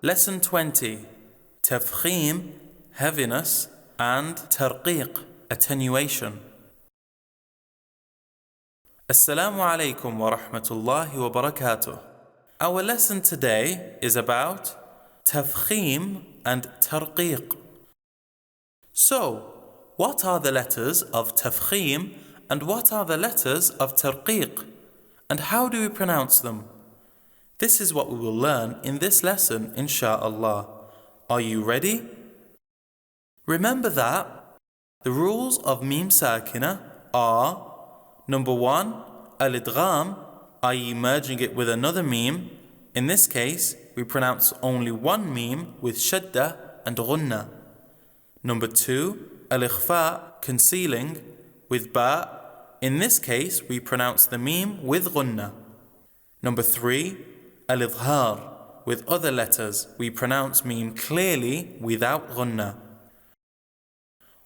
Lesson 20. Tafkheem, heaviness, and Tarqeeq, attenuation. Assalamu alaikum wa rahmatullahi wa barakatuh. Our lesson today is about Tafkheem and Tarqeeq. So, what are the letters of Tafkheem and what are the letters of Tarqeeq? And how do we pronounce them? This is what we will learn in this lesson, insha'Allah. Are you ready? Remember that the rules of Mim Sakina are: number 1, al-idgham, i.e. merging it with another Mim. In this case, we pronounce only one Mim with shadda and ghunna. Number 2, al-ikhfa, concealing with ba. In this case, we pronounce the Mim with ghunna. Number 3, al-idhhar, with other letters, we pronounce Mim clearly without ghunna.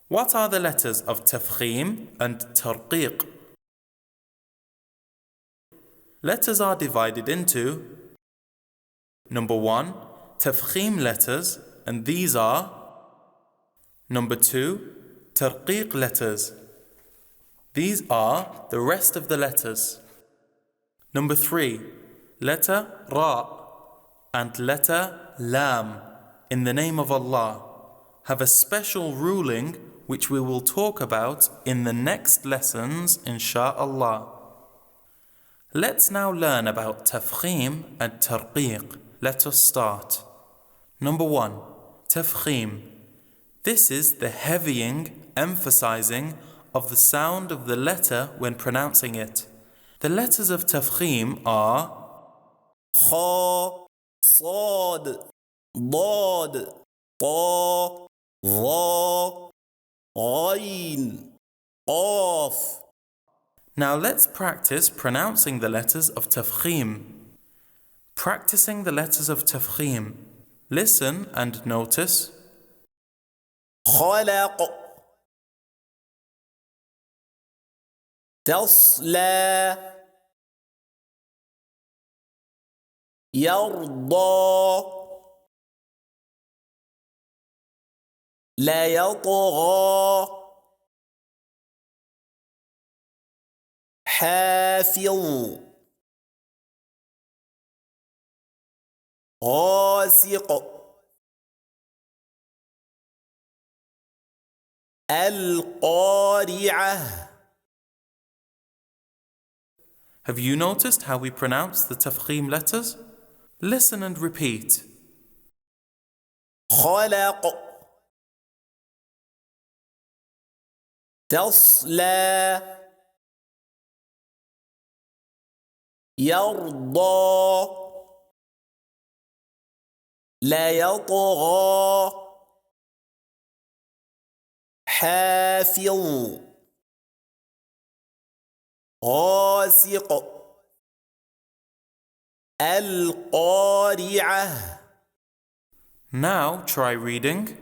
What are the letters of Tafkheem and Tarqeeq? Letters are divided into: number 1, Tafkheem letters, and these are. Number 2, Tarqeeq letters. These are the rest of the letters. Number 3, letter Ra and letter Lam, in the name of Allah, have a special ruling which we will talk about in the next lessons, insha'Allah. Let's now learn about Tafkheem and Tarqeeq. Let us start. Number 1, Tafkheem. This is the heavying, emphasizing of the sound of the letter when pronouncing it. The letters of Tafkheem are Kha, Sad, Dad, Ta, Dha, Ayn, Qaf. Now let's practice pronouncing the letters of Tafkheem. Practicing the letters of Tafkheem. Listen and notice. خلق تصلى يرضى لا يطغى حافظ غاسق القارعة. Have you noticed how we pronounce the Tafkheem letters? Listen and repeat. خلق تصلى يرضى لا يطغى حافظ غاسق القارعة. Now try reading.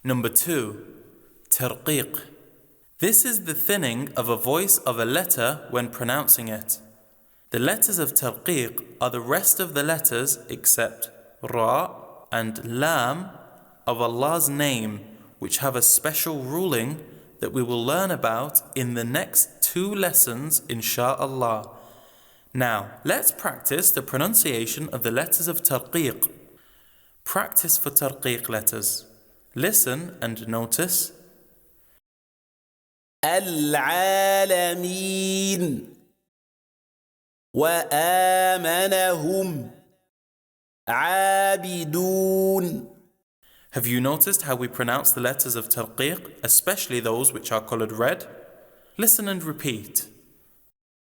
Number 2, Tarqeeq. This is the thinning of a voice of a letter when pronouncing it. The letters of Tarqeeq are the rest of the letters except Ra and Lam of Allah's name, which have a special ruling that we will learn about in the next 2 lessons, insha'Allah. Now, let's practice the pronunciation of the letters of Tarqeeq. Practice for Tarqeeq letters. Listen and notice. العالمين وآمنهم عابدون. Have you noticed how we pronounce the letters of Tarqeeq, especially those which are colored red? Listen and repeat.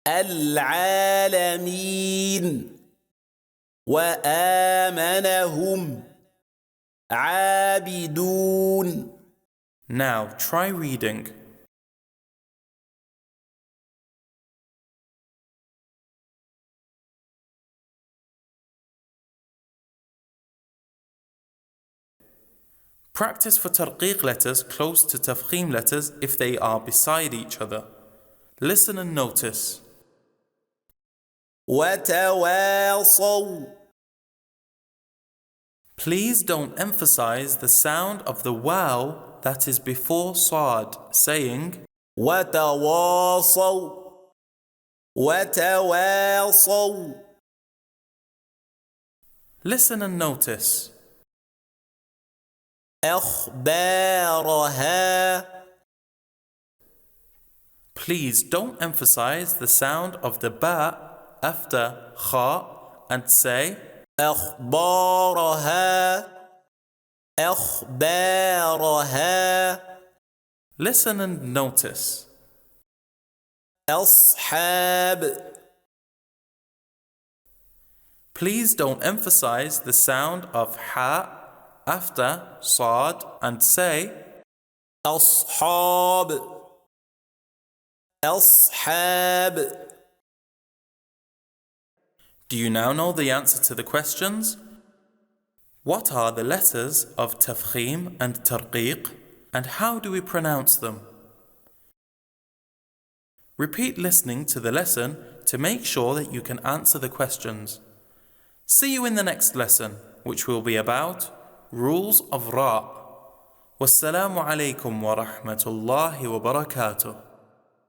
العالمين وآمنهم عابدون. Now try reading. Practice for Tarqeeq letters close to Tafkheem letters if they are beside each other. Listen and notice. وتواصوا. Please don't emphasize the sound of the waw that is before Saad, saying وتواصوا وتواصوا. Listen and notice. أخبارها. Please don't emphasize the sound of the ba after kha and say أخبارها أخبارها. Listen and notice. أصحاب. Please don't emphasize the sound of ha after Saad and say أصحاب أصحاب. Do you now know the answer to the questions? What are the letters of Tafkheem and Tarqeeq, and how do we pronounce them? Repeat listening to the lesson to make sure that you can answer the questions. See you in the next lesson, which will be about rules of Ra. Wassalamu alaikum wa rahmatullahi wa barakatuh.